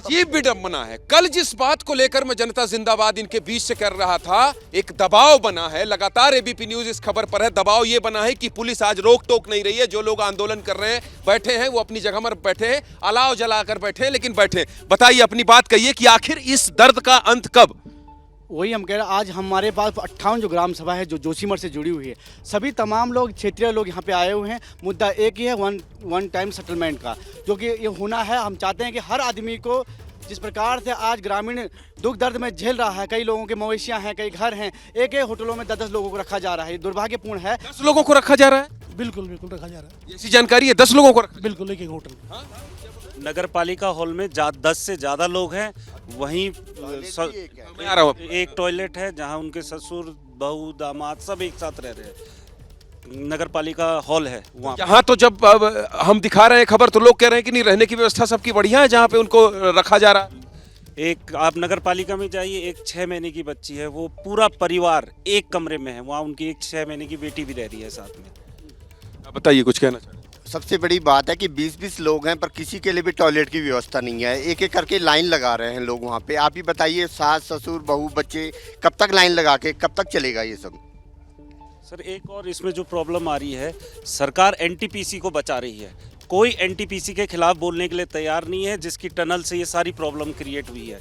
अजीब विडंबना है। कल जिस बात को लेकर मैं जनता जिंदाबाद इनके बीच से कर रहा था, एक दबाव बना है, लगातार एबीपी न्यूज इस खबर पर है, दबाव ये बना है कि पुलिस आज रोक टोक नहीं रही है। जो लोग आंदोलन कर रहे हैं, बैठे हैं, वो अपनी जगह पर बैठे हैं, अलाव जलाकर बैठे हैं, लेकिन बैठे। बताइए, अपनी बात कहिए कि आखिर इस दर्द का अंत कब? वही हम कह रहे हैं, आज हमारे पास 58 जो ग्राम सभा है जो जोशीमठ से जुड़ी हुई है, सभी तमाम लोग क्षेत्रीय लोग यहाँ पे आए हुए हैं। मुद्दा एक ही है, वन टाइम सेटलमेंट का, जो कि ये होना है। हम चाहते हैं कि हर आदमी को, जिस प्रकार से आज ग्रामीण दुख दर्द में झेल रहा है, कई लोगों के मवेशियाँ हैं, कई घर हैं, एक एक होटलों में 10-10 लोगों को रखा जा रहा है। ये दुर्भाग्यपूर्ण है। 10 लोगों को रखा जा रहा है? बिल्कुल बिल्कुल रखा जा रहा है। ऐसी जानकारी है? 10 लोगों को रखा? बिल्कुल, एक होटल। नगर पालिका हॉल में 10 से ज़्यादा लोग हैं। वहीं मैं आ रहा हूँ। एक टॉयलेट है जहां उनके ससुर, बहू, दामाद सब एक साथ रह रहे हैं। नगर पालिका हॉल है वहाँ। यहाँ तो जब हम दिखा रहे हैं खबर, तो लोग कह रहे हैं कि नहीं, रहने की व्यवस्था सबकी बढ़िया है जहाँ पे उनको रखा जा रहा है। एक आप नगर पालिका में जाइए, एक 6 महीने की बच्ची है, वो पूरा परिवार एक कमरे में है। वहाँ उनकी एक 6 महीने की बेटी भी रह रही है साथ में। बताइए, कुछ कहना चाहिए। सबसे बड़ी बात है कि 20-20 लोग हैं, पर किसी के लिए भी टॉयलेट की व्यवस्था नहीं है। एक एक करके लाइन लगा रहे हैं लोग वहाँ पे। आप ही बताइए, सास ससुर बहू बच्चे कब तक लाइन लगा के कब तक चलेगा ये सब? सर, एक और इसमें जो प्रॉब्लम आ रही है, सरकार एनटीपीसी को बचा रही है। कोई एनटीपीसी के खिलाफ बोलने के लिए तैयार नहीं है, जिसकी टनल से ये सारी प्रॉब्लम क्रिएट हुई है।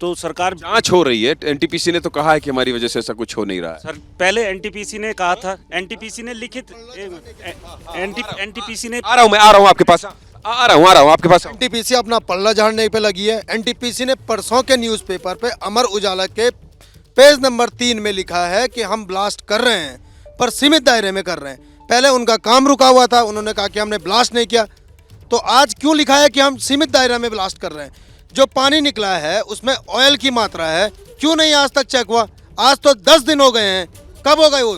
तो सरकार जांच हो रही है। एनटीपीसी ने तो कहा है कि हमारी वजह से ऐसा कुछ हो नहीं रहा है। सर, पहले एनटीपीसी ने कहा था, एनटीपीसी ने लिखित एनटीपीसी ने आ रहा हूँ आपके पास, आ रहा हूँ आपके पास। एनटीपीसी अपना पल्ला झाड़ने पे लगी है। एनटीपीसी ने परसों के न्यूज़पेपर पे अमर उजाला के पेज नंबर 3 में लिखा है कि हम ब्लास्ट कर रहे हैं, पर सीमित दायरे में कर रहे हैं। पहले उनका काम रुका हुआ था, उन्होंने कहा कि हमने ब्लास्ट नहीं किया। तो आज क्यों लिखा है कि हम सीमित दायरे में ब्लास्ट कर रहे हैं? जो पानी निकला है उसमें ऑयल की मात्रा है, क्यों नहीं आज तक चेक हुआ? आज तो 10 दिन हो गए हैं। कब हो गए वो?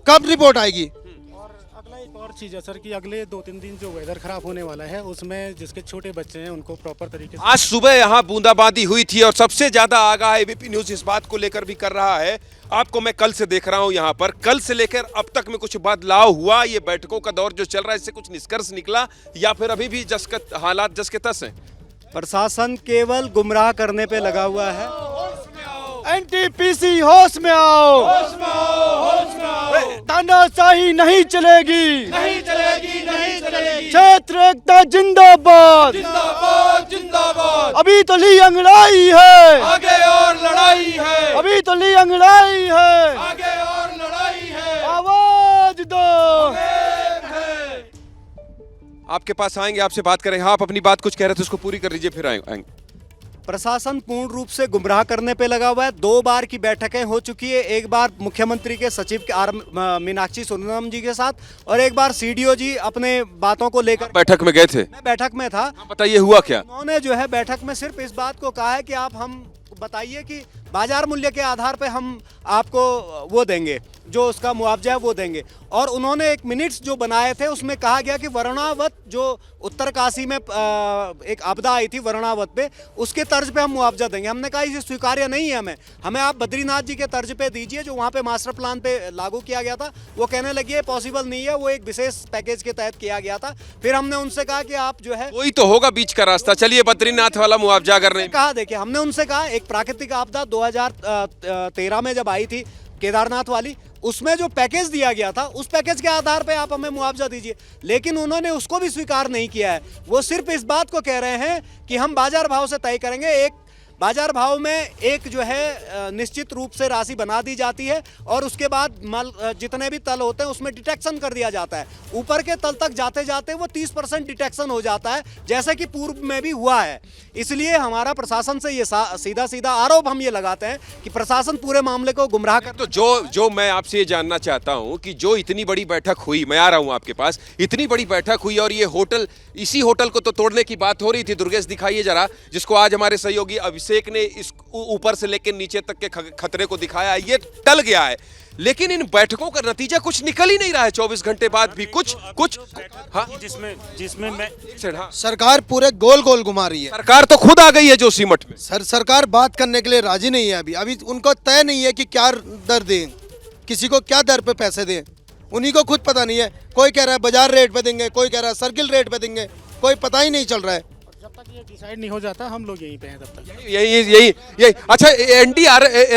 कब रिपोर्ट आएगी? और अगला एक और चीज़ है सर कि अगले 2-3 दिन जो वेदर खराब होने वाला है, उसमें जिसके छोटे बच्चे हैं उनको प्रॉपर तरीके से। आज सुबह यहाँ बूंदाबांदी हुई थी और सबसे ज्यादा आगाह एबीपी न्यूज इस बात को लेकर भी कर रहा है। आपको मैं कल से देख रहा हूँ यहाँ पर, कल से लेकर अब तक में कुछ बदलाव हुआ? ये बैठकों का दौर जो चल रहा है, इससे कुछ निष्कर्ष निकला या फिर अभी भी हालात जस के तस हैं? प्रशासन केवल गुमराह करने पे लगा हुआ है। एनटीपीसी होश में आओ, तानाशाही नहीं चलेगी, नहीं चलेगी, नहीं चलेगी। क्षेत्र एकता जिंदाबाद, जिंदाबाद, जिंदाबाद। अभी तो ली अंगड़ाई है, आगे और लड़ाई है। अभी तो ली अंगड़ाई है, आगे और लड़ाई है। आवाज दो। आपके पास आएंगे, आपसे बात करेंगे। हाँ, आप अपनी बात कुछ कह रहे थे, उसको पूरी कर लीजिए, फिर आएंगे। प्रशासन पूर्ण रूप से गुमराह करने पे लगा हुआ है। 2 बार की बैठकें हो चुकी है। एक बार मुख्यमंत्री के सचिव के मीनाक्षी सुंदरम जी के साथ, और एक बार सीडीओ जी अपने बातों को लेकर बैठक में गए थे। मैं बैठक में था। बताइए, हुआ क्या? उन्होंने जो है बैठक में सिर्फ इस बात को कहा है कि आप हम बताइए कि बाजार मूल्य के आधार पे हम आपको वो देंगे, जो उसका मुआवजा है वो देंगे। और उन्होंने एक मिनट्स जो बनाए थे उसमें कहा गया कि वरुणावत, जो उत्तरकाशी में एक आपदा आई थी वरुणावत पे, उसके तर्ज पे हम मुआवजा देंगे। हमने कहा इसे स्वीकार्य नहीं है, हमें आप बद्रीनाथ जी के तर्ज पे दीजिए, जो वहाँ पे मास्टर प्लान पे लागू किया गया था। वो कहने लगी है पॉसिबल नहीं है, वो एक विशेष पैकेज के तहत किया गया था। फिर हमने उनसे कहा कि आप जो है, कोई तो होगा बीच का रास्ता। चलिए, बद्रीनाथ वाला मुआवजा अगर नहीं कहा, देखिए हमने उनसे कहा, एक प्राकृतिक आपदा 2013 में जब आई थी केदारनाथ वाली, उसमें जो पैकेज दिया गया था, उस पैकेज के आधार पे आप हमें मुआवजा दीजिए। लेकिन उन्होंने उसको भी स्वीकार नहीं किया है। वो सिर्फ इस बात को कह रहे हैं कि हम बाजार भाव से तय करेंगे। एक बाजार भाव में एक जो है निश्चित रूप से राशि बना दी जाती है, और उसके बाद जितने भी तल होते हैं उसमें डिटेक्शन कर दिया जाता है। ऊपर के तल तक जाते जाते वो 30% डिटेक्शन हो जाता है, जैसे कि पूर्व में भी हुआ है। इसलिए हमारा प्रशासन से ये सीधा सीधा आरोप हम ये लगाते हैं कि प्रशासन पूरे मामले को गुमराह कर। तो जो मैं आपसे ये जानना चाहता हूं कि जो इतनी बड़ी बैठक हुई, मैं आ रहा हूं आपके पास, इतनी बड़ी बैठक हुई और ये होटल, इसी होटल को तो तोड़ने की बात हो रही थी। दुर्गेश दिखाइए जरा, जिसको आज हमारे सहयोगी अभिषेक ने इस ऊपर से लेकर नीचे तक के खतरे को दिखाया। ये टल गया है, लेकिन इन बैठकों का नतीजा कुछ निकल ही नहीं रहा है। 24 घंटे बाद भी कुछ हाँ, जिसमें मैं हाँ। सरकार पूरे गोल गोल घुमा रही है। सरकार तो खुद आ गई है जोशीमठ में। सरकार बात करने के लिए राजी नहीं है। अभी उनको तय नहीं है कि क्या दर दें, किसी को क्या दर पे पैसे दें, उन्हीं को खुद पता नहीं है। कोई कह रहा है बाजार रेट पे देंगे, कोई कह रहा है सर्किल रेट पे देंगे, कोई पता ही नहीं चल रहा है। तक ये डिसाइड नहीं हो जाता हम लोग यहीं पे हैं तब तक। यही अच्छा,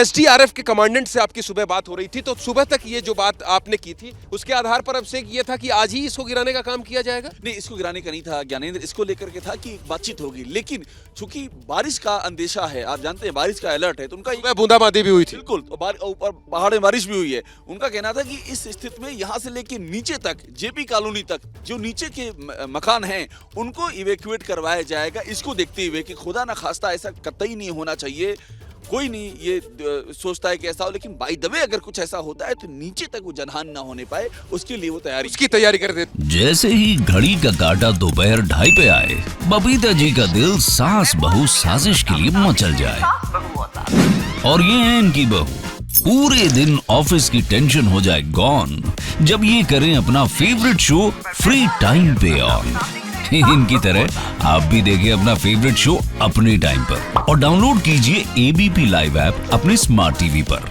एसडीआरएफ के कमांडेंट से आपकी सुबह बात हो रही थी, तो सुबह तक ये जो बात आपने की थी उसके आधार पर अब से ये था कि आज ही इसको गिराने का काम किया जाएगा। नहीं, इसको गिराने का नहीं था ज्ञानेंद्र, इसको लेकर के था कि बातचीत होगी, लेकिन चूंकि बारिश का अंदेशा है, आप जानते हैं बारिश का अलर्ट है, तो उनका बूंदाबांदी भी हुई थी। बिल्कुल, ऊपर पहाड़ में बारिश भी हुई है। उनका कहना था कि इस स्थिति में यहाँ से लेके नीचे तक, जेपी कॉलोनी तक जो नीचे के मकान हैं उनको इवैक्यूएट करवाया जाएगा। इसको देखते हुए कि खुदा ना खास्ता ऐसा कतई नहीं होना चाहिए, कोई नहीं ये सोचता है कि ऐसा हो, लेकिन बाय द वे अगर कुछ ऐसा होता है तो नीचे तक वो जनहानि ना होने पाए, उसके लिए वो उसकी तैयारी कर दे। जैसे ही घड़ी का काटा दोपहर 2:30 पे आए, बबीता जी का दिल सास बहू साजिश के लिए मचल जाए। और ये है इनकी बहू, पूरे दिन ऑफिस की टेंशन हो जाए गॉन जब ये करें अपना फेवरेट शो फ्री टाइम पे ऑन। इनकी तरह आप भी देखिए अपना फेवरेट शो अपने टाइम पर और डाउनलोड कीजिए एबीपी लाइव ऐप अपने स्मार्ट टीवी पर।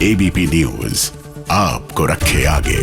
एबीपी न्यूज आपको रखे आगे।